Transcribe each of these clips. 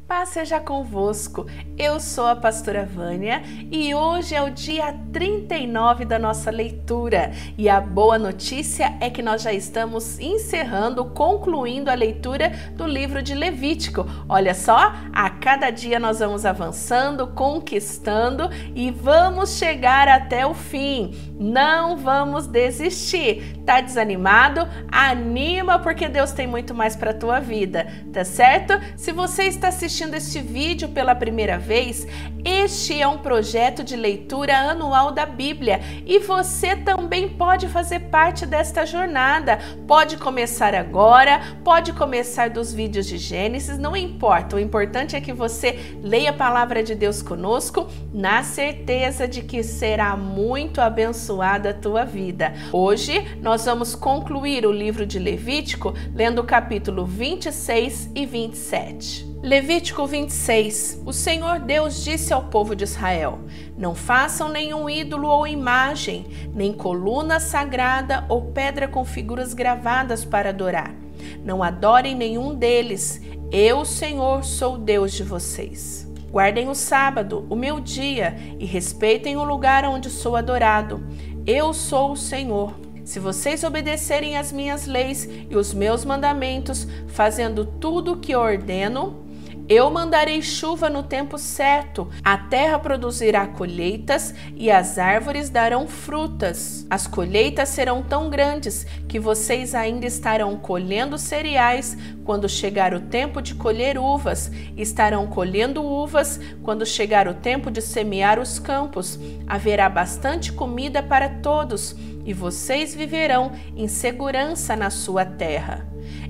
Paz seja convosco, eu sou a pastora Vânia e hoje é o dia 39 da nossa leitura e a boa notícia é que nós já estamos concluindo a leitura do livro de Levítico. Olha só, a cada dia nós vamos avançando, conquistando e vamos chegar até o fim. Não vamos desistir. Tá desanimado? Anima, porque Deus tem muito mais para a tua vida, tá certo? Se você está assistindo este vídeo pela primeira vez, este é um projeto de leitura anual da Bíblia e você também pode fazer parte desta jornada. Pode começar agora, pode começar dos vídeos de Gênesis, não importa. O importante é que você leia a palavra de Deus conosco, na certeza de que será muito abençoada a tua vida. Hoje nós vamos concluir o livro de Levítico lendo o capítulo 26 e 27. Levítico 26. O Senhor Deus disse ao povo de Israel: não façam nenhum ídolo ou imagem, nem coluna sagrada ou pedra com figuras gravadas para adorar. Não adorem nenhum deles. Eu, Senhor, sou o Deus de vocês. Guardem o sábado, o meu dia, e respeitem o lugar onde sou adorado. Eu sou o Senhor. Se vocês obedecerem às minhas leis e os meus mandamentos, fazendo tudo o que ordeno, eu mandarei chuva no tempo certo, a terra produzirá colheitas e as árvores darão frutas. As colheitas serão tão grandes que vocês ainda estarão colhendo cereais quando chegar o tempo de colher uvas, estarão colhendo uvas quando chegar o tempo de semear os campos. Haverá bastante comida para todos e vocês viverão em segurança na sua terra.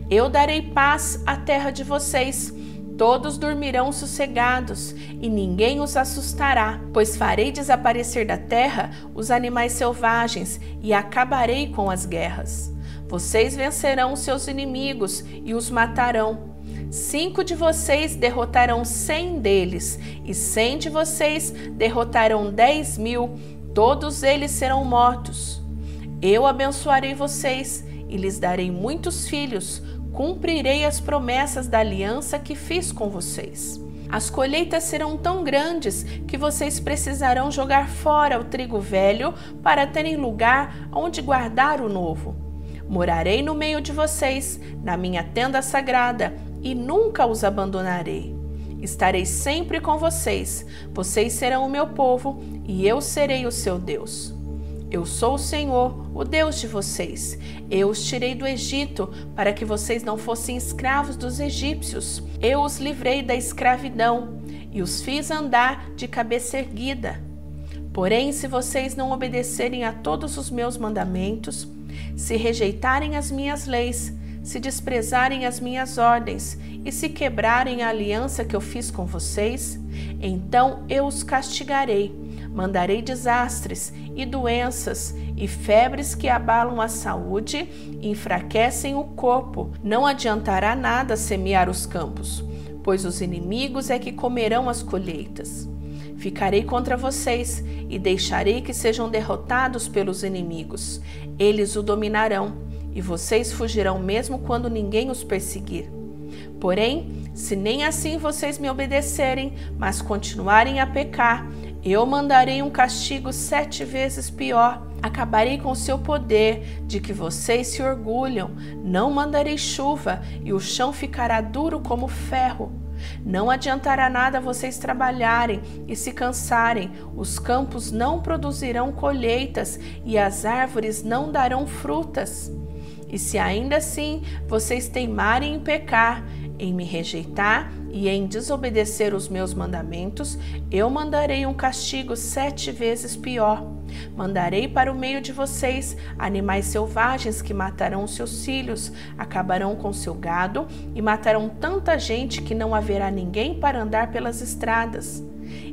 Eu darei paz à terra de vocês. Todos dormirão sossegados e ninguém os assustará, pois farei desaparecer da terra os animais selvagens e acabarei com as guerras. Vocês vencerão seus inimigos e os matarão. 5 de vocês derrotarão 100 deles e 100 de vocês derrotarão 10.000. Todos eles serão mortos. Eu abençoarei vocês e lhes darei muitos filhos. Cumprirei as promessas da aliança que fiz com vocês. As colheitas serão tão grandes que vocês precisarão jogar fora o trigo velho para terem lugar onde guardar o novo. Morarei no meio de vocês, na minha tenda sagrada, e nunca os abandonarei. Estarei sempre com vocês. Vocês serão o meu povo e eu serei o seu Deus. Eu sou o Senhor, o Deus de vocês. Eu os tirei do Egito para que vocês não fossem escravos dos egípcios. Eu os livrei da escravidão e os fiz andar de cabeça erguida. Porém, se vocês não obedecerem a todos os meus mandamentos, se rejeitarem as minhas leis, se desprezarem as minhas ordens e se quebrarem a aliança que eu fiz com vocês, então eu os castigarei. Mandarei desastres e doenças e febres que abalam a saúde e enfraquecem o corpo. Não adiantará nada semear os campos, pois os inimigos é que comerão as colheitas. Ficarei contra vocês e deixarei que sejam derrotados pelos inimigos. Eles o dominarão e vocês fugirão mesmo quando ninguém os perseguir. Porém, se nem assim vocês me obedecerem, mas continuarem a pecar, eu mandarei um castigo 7 vezes pior. Acabarei com o seu poder, de que vocês se orgulham. Não mandarei chuva e o chão ficará duro como ferro. Não adiantará nada vocês trabalharem e se cansarem. Os campos não produzirão colheitas e as árvores não darão frutas. E se ainda assim vocês teimarem em pecar, em me rejeitar e em desobedecer os meus mandamentos, eu mandarei um castigo 7 vezes pior. Mandarei para o meio de vocês animais selvagens que matarão seus filhos, acabarão com seu gado e matarão tanta gente que não haverá ninguém para andar pelas estradas.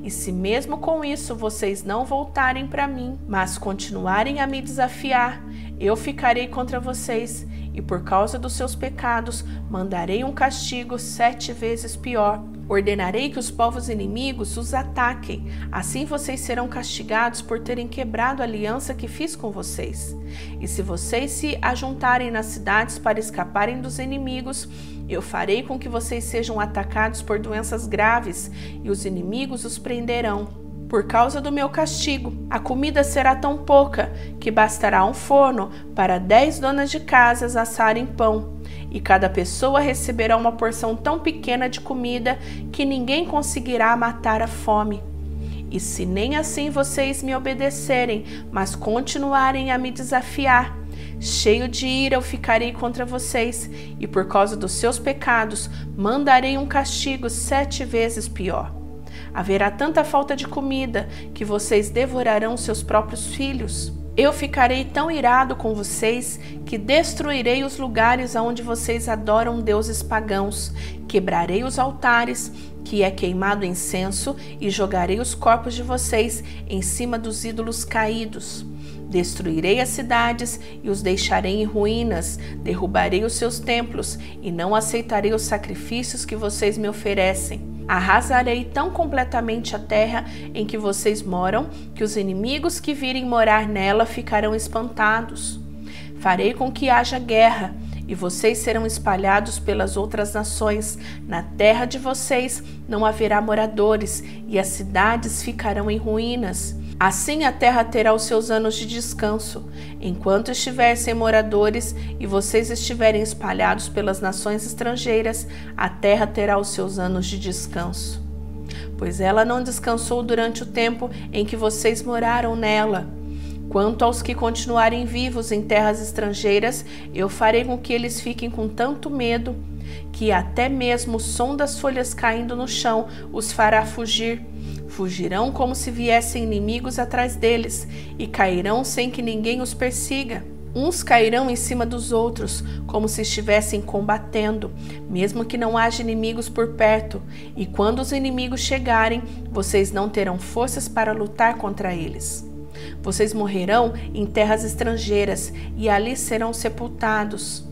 E se mesmo com isso vocês não voltarem para mim, mas continuarem a me desafiar, eu ficarei contra vocês e por causa dos seus pecados mandarei um castigo 7 vezes pior. Ordenarei que os povos inimigos os ataquem, assim vocês serão castigados por terem quebrado a aliança que fiz com vocês. E se vocês se ajuntarem nas cidades para escaparem dos inimigos, Eu farei com que vocês sejam atacados por doenças graves e os inimigos os prenderão. Por causa do meu castigo, a comida será tão pouca que bastará um forno para 10 donas de casas assarem pão, e cada pessoa receberá uma porção tão pequena de comida que ninguém conseguirá matar a fome. E se nem assim vocês me obedecerem, mas continuarem a me desafiar, cheio de ira eu ficarei contra vocês, e por causa dos seus pecados mandarei um castigo 7 vezes pior. Haverá tanta falta de comida que vocês devorarão seus próprios filhos. Eu ficarei tão irado com vocês que destruirei os lugares onde vocês adoram deuses pagãos, quebrarei os altares que é queimado incenso e jogarei os corpos de vocês em cima dos ídolos caídos. Destruirei as cidades e os deixarei em ruínas, derrubarei os seus templos e não aceitarei os sacrifícios que vocês me oferecem. Arrasarei tão completamente a terra em que vocês moram que os inimigos que virem morar nela ficarão espantados. Farei com que haja guerra e vocês serão espalhados pelas outras nações. Na terra de vocês não haverá moradores e as cidades ficarão em ruínas. Assim a terra terá os seus anos de descanso. Enquanto estiver sem moradores e vocês estiverem espalhados pelas nações estrangeiras, a terra terá os seus anos de descanso. Pois ela não descansou durante o tempo em que vocês moraram nela. Quanto aos que continuarem vivos em terras estrangeiras, eu farei com que eles fiquem com tanto medo que até mesmo o som das folhas caindo no chão os fará fugir. Fugirão como se viessem inimigos atrás deles e cairão sem que ninguém os persiga. Uns cairão em cima dos outros, como se estivessem combatendo, mesmo que não haja inimigos por perto. E quando os inimigos chegarem, vocês não terão forças para lutar contra eles. Vocês morrerão em terras estrangeiras e ali serão sepultados.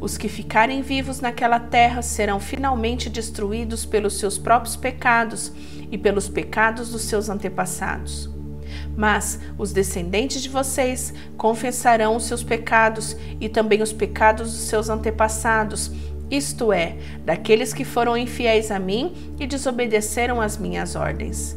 Os que ficarem vivos naquela terra serão finalmente destruídos pelos seus próprios pecados e pelos pecados dos seus antepassados. Mas os descendentes de vocês confessarão os seus pecados e também os pecados dos seus antepassados, isto é, daqueles que foram infiéis a mim e desobedeceram às minhas ordens,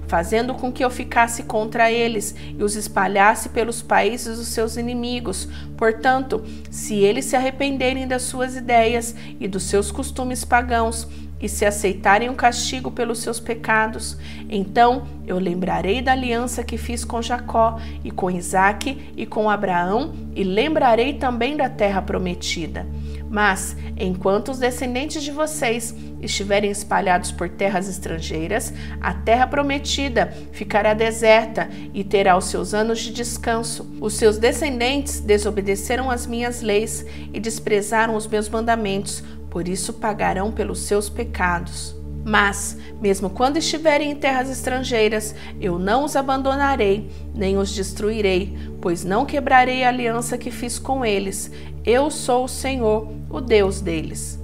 fazendo com que eu ficasse contra eles e os espalhasse pelos países dos seus inimigos. Portanto, se eles se arrependerem das suas ideias e dos seus costumes pagãos e se aceitarem o castigo pelos seus pecados, então eu lembrarei da aliança que fiz com Jacó e com Isaque e com Abraão e lembrarei também da terra prometida. Mas, enquanto os descendentes de vocês estiverem espalhados por terras estrangeiras, a terra prometida ficará deserta e terá os seus anos de descanso. Os seus descendentes desobedeceram às minhas leis e desprezaram os meus mandamentos, por isso pagarão pelos seus pecados. Mas, mesmo quando estiverem em terras estrangeiras, eu não os abandonarei, nem os destruirei, pois não quebrarei a aliança que fiz com eles. Eu sou o Senhor, o Deus deles.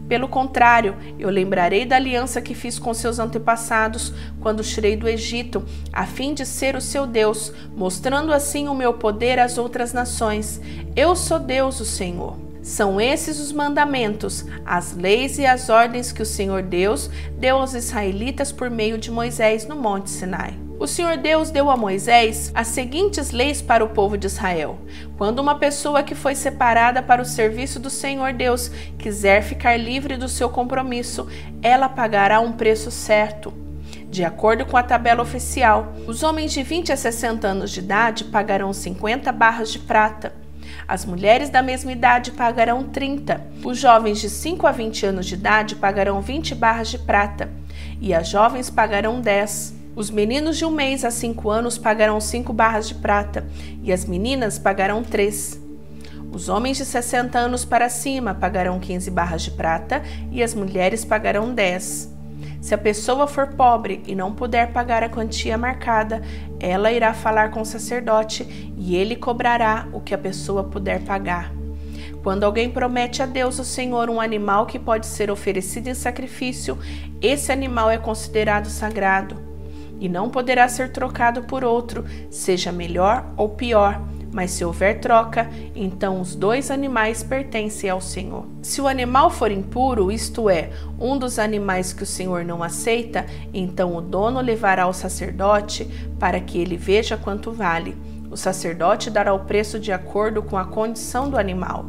Pelo contrário, eu lembrarei da aliança que fiz com seus antepassados quando os tirei do Egito, a fim de ser o seu Deus, mostrando assim o meu poder às outras nações. Eu sou Deus, o Senhor. São esses os mandamentos, as leis e as ordens que o Senhor Deus deu aos israelitas por meio de Moisés no Monte Sinai. O Senhor Deus deu a Moisés as seguintes leis para o povo de Israel. Quando uma pessoa que foi separada para o serviço do Senhor Deus quiser ficar livre do seu compromisso, ela pagará um preço certo. De acordo com a tabela oficial, os homens de 20 a 60 anos de idade pagarão 50 barras de prata. As mulheres da mesma idade pagarão 30. Os jovens de 5 a 20 anos de idade pagarão 20 barras de prata. E as jovens pagarão 10. Os meninos de 1 mês a 5 anos pagarão 5 barras de prata. E as meninas pagarão 3. Os homens de 60 anos para cima pagarão 15 barras de prata. E as mulheres pagarão 10. Se a pessoa for pobre e não puder pagar a quantia marcada, ela irá falar com o sacerdote e ele cobrará o que a pessoa puder pagar. Quando alguém promete a Deus, o Senhor, um animal que pode ser oferecido em sacrifício, esse animal é considerado sagrado e não poderá ser trocado por outro, seja melhor ou pior, mas se houver troca, então os dois animais pertencem ao Senhor. Se o animal for impuro, isto é, um dos animais que o Senhor não aceita, então o dono levará ao sacerdote para que ele veja quanto vale. O sacerdote dará o preço de acordo com a condição do animal.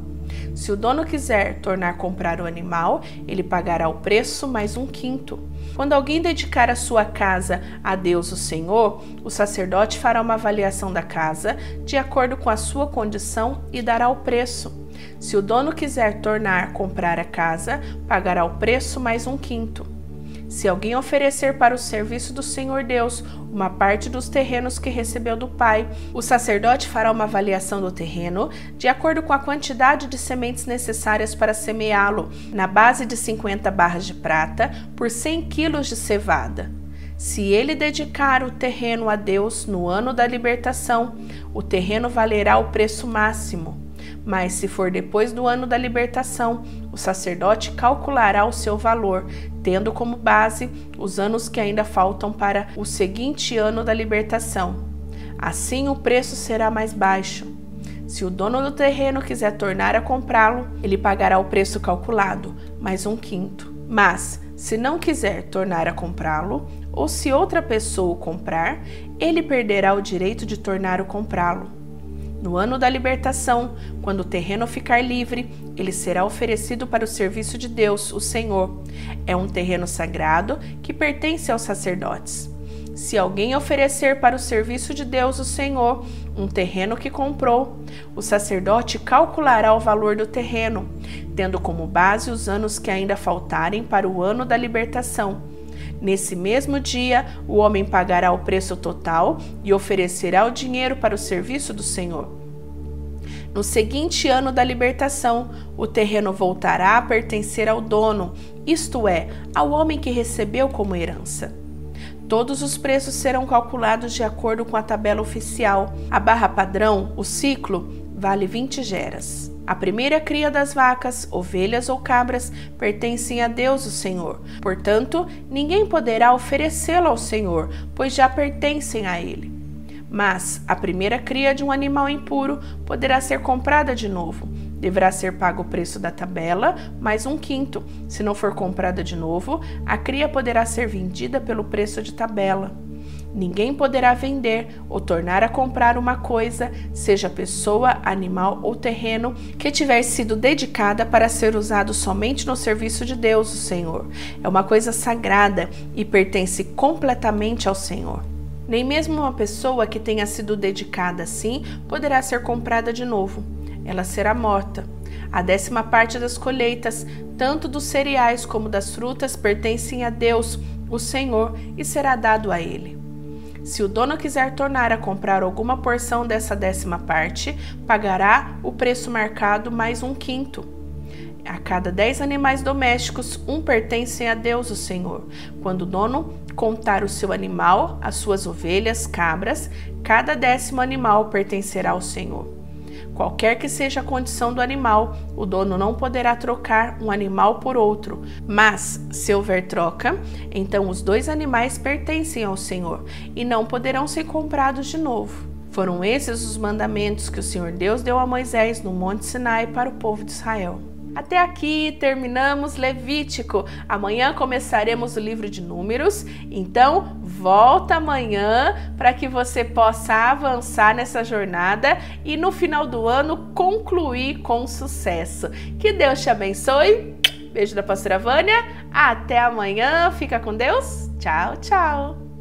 Se o dono quiser tornar a comprar o animal, ele pagará o preço mais 1/5. Quando alguém dedicar a sua casa a Deus o Senhor, o sacerdote fará uma avaliação da casa de acordo com a sua condição e dará o preço. Se o dono quiser tornar a comprar a casa, pagará o preço mais 1/5. Se alguém oferecer para o serviço do Senhor Deus uma parte dos terrenos que recebeu do Pai, o sacerdote fará uma avaliação do terreno de acordo com a quantidade de sementes necessárias para semeá-lo, na base de 50 barras de prata por 100 quilos de cevada. Se ele dedicar o terreno a Deus no ano da libertação, o terreno valerá o preço máximo. Mas se for depois do ano da libertação, o sacerdote calculará o seu valor, tendo como base os anos que ainda faltam para o seguinte ano da libertação. Assim o preço será mais baixo. Se o dono do terreno quiser tornar a comprá-lo, ele pagará o preço calculado, mais 1/5. Mas, se não quiser tornar a comprá-lo, ou se outra pessoa o comprar, ele perderá o direito de tornar a comprá-lo. No ano da libertação, quando o terreno ficar livre, ele será oferecido para o serviço de Deus, o Senhor. É um terreno sagrado que pertence aos sacerdotes. Se alguém oferecer para o serviço de Deus, o Senhor, um terreno que comprou, o sacerdote calculará o valor do terreno, tendo como base os anos que ainda faltarem para o ano da libertação. Nesse mesmo dia, o homem pagará o preço total e oferecerá o dinheiro para o serviço do Senhor. No seguinte ano da libertação, o terreno voltará a pertencer ao dono, isto é, ao homem que recebeu como herança. Todos os preços serão calculados de acordo com a tabela oficial. A barra padrão, o ciclo, vale 20 geras. A primeira cria das vacas, ovelhas ou cabras pertencem a Deus, o Senhor. Portanto, ninguém poderá oferecê-la ao Senhor, pois já pertencem a Ele. Mas a primeira cria de um animal impuro poderá ser comprada de novo. Deverá ser pago o preço da tabela, mais 1/5. Se não for comprada de novo, a cria poderá ser vendida pelo preço de tabela. Ninguém poderá vender ou tornar a comprar uma coisa, seja pessoa, animal ou terreno, que tiver sido dedicada para ser usado somente no serviço de Deus, o Senhor. É uma coisa sagrada e pertence completamente ao Senhor. Nem mesmo uma pessoa que tenha sido dedicada assim poderá ser comprada de novo. Ela será morta. A 10ª parte das colheitas, tanto dos cereais como das frutas, pertencem a Deus, o Senhor, e será dado a Ele. Se o dono quiser tornar a comprar alguma porção dessa 10ª parte, pagará o preço marcado mais 1/5. A cada 10 animais domésticos, um pertence a Deus, o Senhor. Quando o dono contar o seu animal, as suas ovelhas, cabras, cada 10º animal pertencerá ao Senhor. Qualquer que seja a condição do animal, o dono não poderá trocar um animal por outro. Mas, se houver troca, então os 2 animais pertencem ao Senhor e não poderão ser comprados de novo. Foram esses os mandamentos que o Senhor Deus deu a Moisés no Monte Sinai para o povo de Israel. Até aqui terminamos Levítico. Amanhã começaremos o livro de Números, então volta amanhã para que você possa avançar nessa jornada e no final do ano concluir com sucesso. Que Deus te abençoe. Beijo da pastora Vânia. Até amanhã. Fica com Deus. Tchau, tchau.